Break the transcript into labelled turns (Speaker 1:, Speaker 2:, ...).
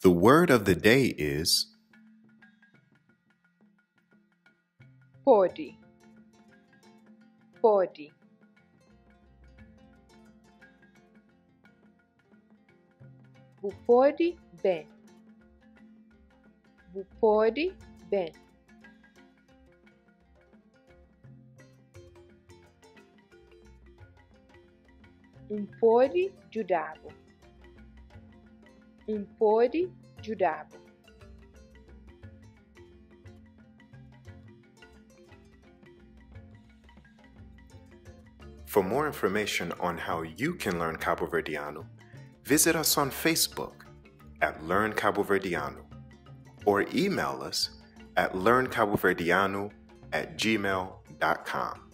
Speaker 1: The word of the day is
Speaker 2: PODE. PODE. Vous pode bem. Vous pode bem. Pode ajudá-lo. Pode ajudá-lo.
Speaker 1: For more information on how you can learn Cabuverdianu, visit us on Facebook at Learn Kabuverdianu or email us at learnkabuverdianu@gmail.com.